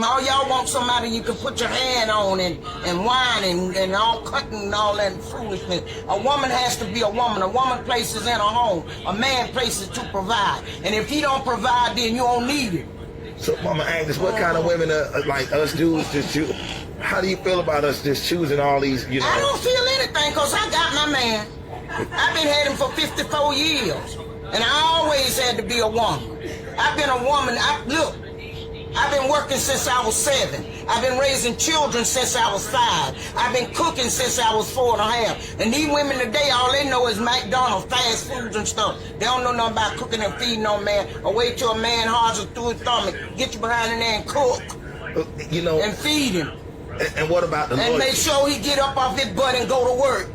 All y'all want somebody you can put your hand on and whine and all cutting and all that foolishness. A woman has to be a woman. A woman places in a home. A man places to provide. And if he don't provide, then you don't need it. So, Mama Agnes, what kind of women are like us dudes just choose? How do you feel about us just choosing all these, you know? I don't feel anything because I got my man. I've been had him for 54 years. And I always had to be a woman. I've been a woman. Look, I've been working since I was 7. I've been raising children since I was 5. I've been cooking since I was 4 and a half. And these women today, all they know is McDonald's, fast foods and stuff. They don't know nothing about cooking and feeding no man. Or wait till a man hardens through his stomach, get you behind in there and cook. You know, and feed him. And what about the and loyalty? Make sure he get up off his butt and go to work.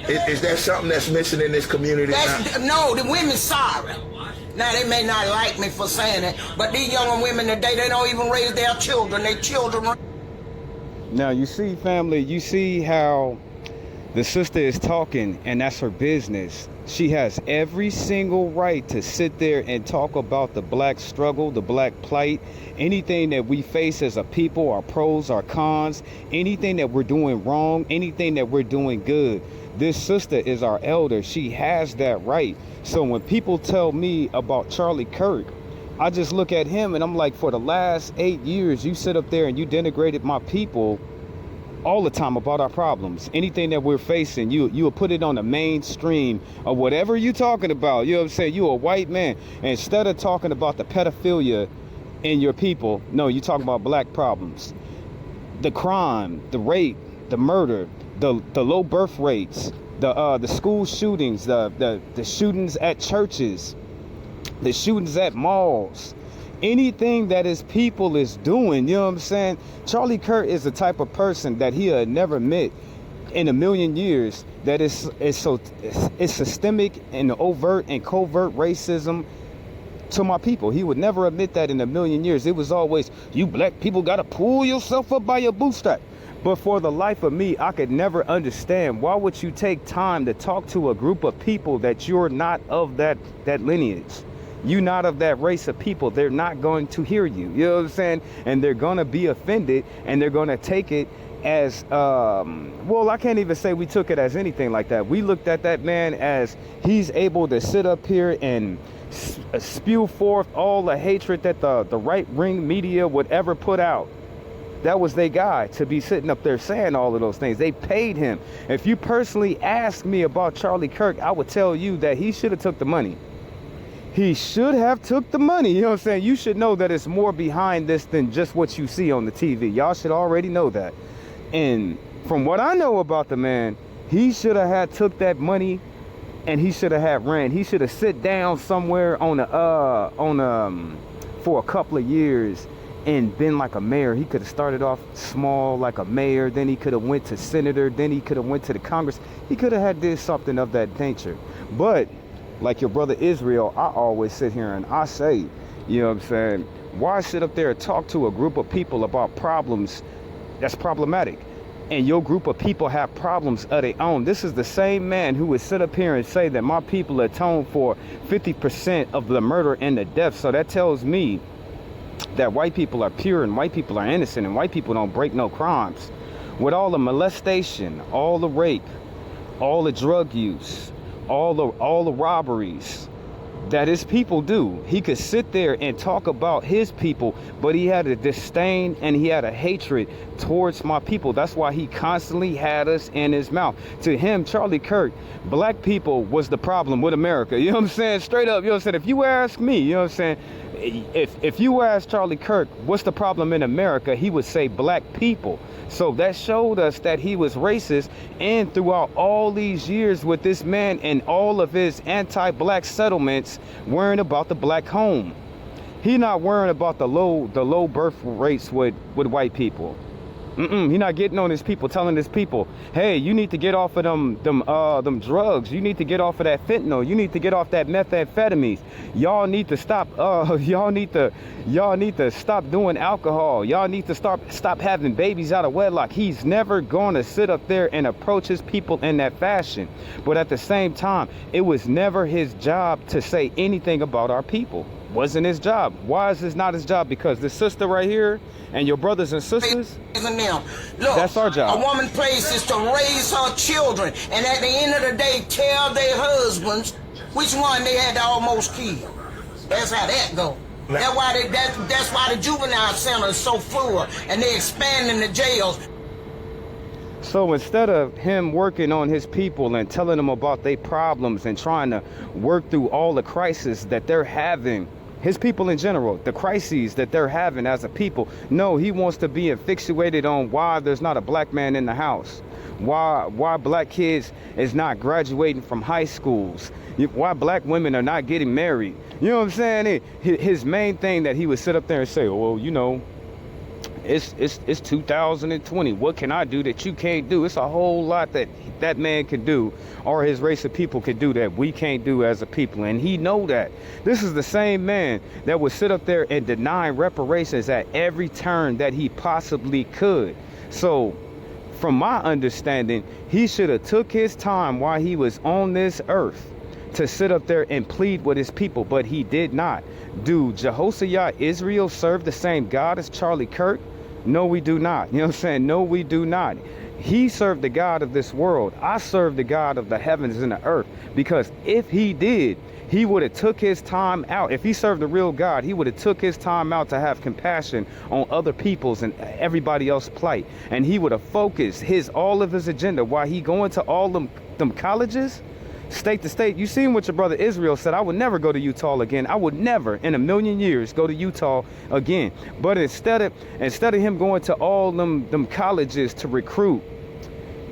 Is that something that's missing in this community now? No, the women's sorry. Now, they may not like me for saying it, but these young women today, they don't even raise their children. Their children... Now, you see, family, you see how the sister is talking, and that's her business. She has every single right to sit there and talk about the black struggle, the black plight, anything that we face as a people, our pros, our cons, anything that we're doing wrong, anything that we're doing good. This sister is our elder. She has that right. So when people tell me about Charlie Kirk, I just look at him and I'm like, for the last 8 years, you sit up there and you denigrated my people all the time about our problems. Anything that we're facing, you will put it on the mainstream of whatever you talking about. You know what I'm saying? You a white man. And instead of talking about the pedophilia in your people, no, you talking about black problems. The crime, the rape, the murder, the low birth rates, the school shootings, the shootings at churches, the shootings at malls, anything that his people is doing, you know what I'm saying? Charlie Kirk is the type of person that he had never met in a million years that is systemic and overt and covert racism to my people. He would never admit that in a million years. It was always, you black people got to pull yourself up by your bootstrap. But for the life of me, I could never understand, why would you take time to talk to a group of people that you're not of that lineage? You're not of that race of people. They're not going to hear you. You know what I'm saying? And they're going to be offended, and they're going to take it as, well, I can't even say we took it as anything like that. We looked at that man as he's able to sit up here and spew forth all the hatred that the right-wing media would ever put out. That was their guy to be sitting up there saying all of those things. They paid him. If you personally ask me about Charlie Kirk, I would tell you that he should have took the money. He should have took the money. You know what I'm saying? You should know that it's more behind this than just what you see on the TV. Y'all should already know that. And from what I know about the man, he should have had took that money, and he should have had ran. He should have sit down somewhere for a couple of years and been like a mayor. He could have started off small like a mayor, then he could have went to senator, then he could have went to the Congress. He could have had did something of that nature. But like your brother Israel, I always sit here and I say, you know what I'm saying, why sit up there and talk to a group of people about problems that's problematic? And your group of people have problems of their own. This is the same man who would sit up here and say that my people atone for 50% of the murder and the death. So that tells me that white people are pure and white people are innocent and white people don't break no crimes. With all the molestation, all the rape, all the drug use, all the robberies that his people do, he could sit there and talk about his people, but he had a disdain and he had a hatred towards my people. That's why he constantly had us in his mouth. To him, Charlie Kirk, black people was the problem with America. You know what I'm saying? Straight up, you know what I'm saying? If you ask me, you know what I'm saying? If you ask Charlie Kirk, what's the problem in America? He would say black people. So that showed us that he was racist. And throughout all these years with this man and all of his anti-black settlements, worrying about the black home. He not worrying about the low birth rates with white people. He not getting on his people, telling his people, hey, you need to get off of them drugs. You need to get off of that fentanyl. You need to get off that methamphetamines. Y'all need to stop. Y'all need to stop doing alcohol. Y'all need to stop having babies out of wedlock. He's never going to sit up there and approach his people in that fashion. But at the same time, it was never his job to say anything about our people. wasn't his job. Why is this not his job? Because this sister right here and your brothers and sisters, Raising them. Look, that's our job. a woman's place is to raise her children, and at the end of the day, tell their husbands which one they had to almost kill. That's how that go. That's why the juvenile center is so full, and they expanding the jails. So instead of him working on his people and telling them about their problems and trying to work through all the crises that they're having, his people in general, the crises that they're having as a people, no, he wants to be infatuated on why there's not a black man in the house, why black kids is not graduating from high schools, why black women are not getting married. You know what I'm saying? His main thing that he would sit up there and say, oh, well, you know, it's 2020. What can I do that you can't do? It's a whole lot that man can do, or his race of people can do, that we can't do as a people. And he know that. This is the same man that would sit up there and deny reparations at every turn that he possibly could. So from my understanding, he should have took his time while he was on this earth to sit up there and plead with his people, but he did not. Do Jehoshaphat Israel serve the same God as Charlie Kirk? No, we do not. You know what I'm saying? No, we do not. He served the God of this world. I serve the God of the heavens and the earth. Because if he did, he would have took his time out. If he served the real God, he would have took his time out to have compassion on other people's and everybody else's plight. And he would have focused all of his agenda while he going to all them colleges, state to state. You seen what your brother Israel said. I would never go to Utah again. I would never in a million years go to Utah again. But instead of him going to all them colleges to recruit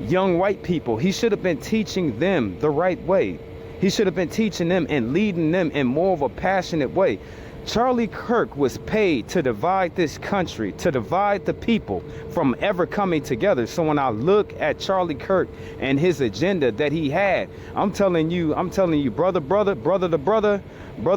young white people, he should have been teaching them the right way. He should have been teaching them and leading them in more of a passionate way. Charlie Kirk was paid to divide this country, to divide the people from ever coming together. So when I look at Charlie Kirk and his agenda that he had, I'm telling you, brother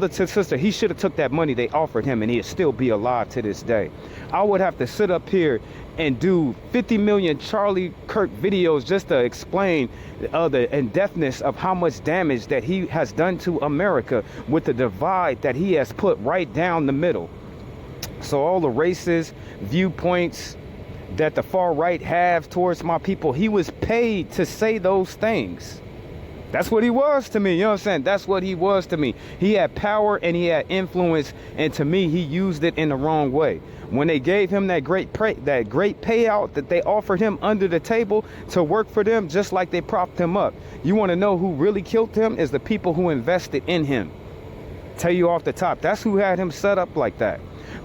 to sister, he should have took that money they offered him and he'd still be alive to this day. I would have to sit up here and do 50 million Charlie Kirk videos just to explain the in-depthness of how much damage that he has done to America with the divide that he has put right down the middle. So all the races, viewpoints that the far right have towards my people, he was paid to say those things. That's what he was to me. You know what I'm saying? That's what he was to me. He had power and he had influence, and to me, he used it in the wrong way. When they gave him that great payout that they offered him under the table to work for them, just like they propped him up. You want to know who really killed him? Is the people who invested in him. Tell you off the top, that's who had him set up like that.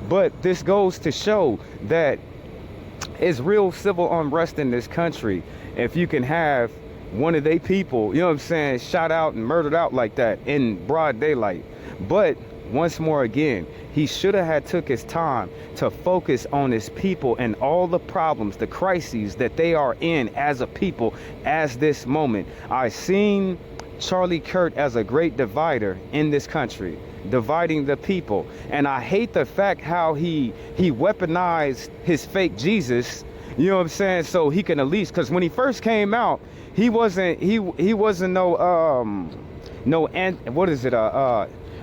But this goes to show that it's real civil unrest in this country if you can have one of their people, you know what I'm saying, shot out and murdered out like that in broad daylight. But once more again, he should have had took his time to focus on his people and all the problems, the crises that they are in as a people as this moment. I seen Charlie Kirk as a great divider in this country, dividing the people. And I hate the fact how he weaponized his fake Jesus, you know what I'm saying, so he can at least, because when he first came out, he wasn't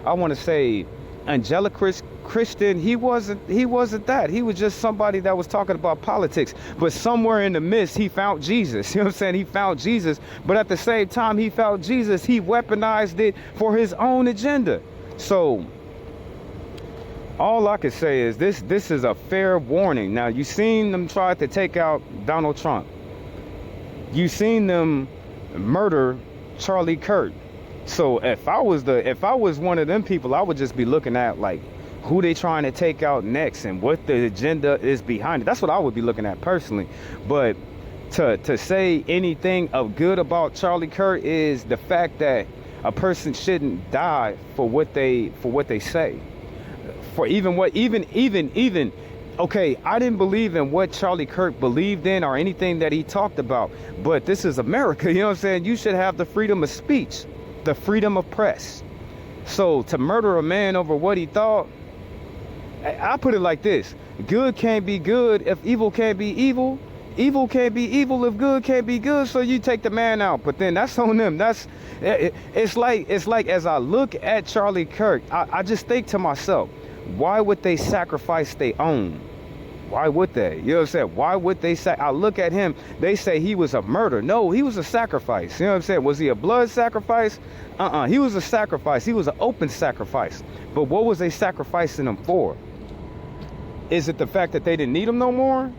I want to say angelic Christian. He wasn't that. He was just somebody that was talking about politics. But somewhere in the midst, he found Jesus. You know what I'm saying? He found Jesus. But at the same time he found Jesus, he weaponized it for his own agenda. So all I can say is this is a fair warning. Now, you seen them try to take out Donald Trump. You seen them murder Charlie Kirk. So if I was one of them people, I would just be looking at like who they trying to take out next and what the agenda is behind it. That's what I would be looking at personally. But to say anything of good about Charlie Kirk is the fact that a person shouldn't die for what they say. For even okay, I didn't believe in what Charlie Kirk believed in or anything that he talked about, but this is America, you know what I'm saying? You should have the freedom of speech, the freedom of press. So to murder a man over what he thought, I put it like this: good can't be good if evil can't be evil. evil can't be evil if good can't be good, so you take the man out. But then that's on them. It's like as I look at Charlie Kirk, I just think to myself, why would they sacrifice their own? Why would they? You know what I'm saying? Why would they say? I look at him, they say he was a murder. No, he was a sacrifice. You know what I'm saying? Was he a blood sacrifice? He was a sacrifice. He was an open sacrifice. But what was they sacrificing him for? Is it the fact that they didn't need him no more?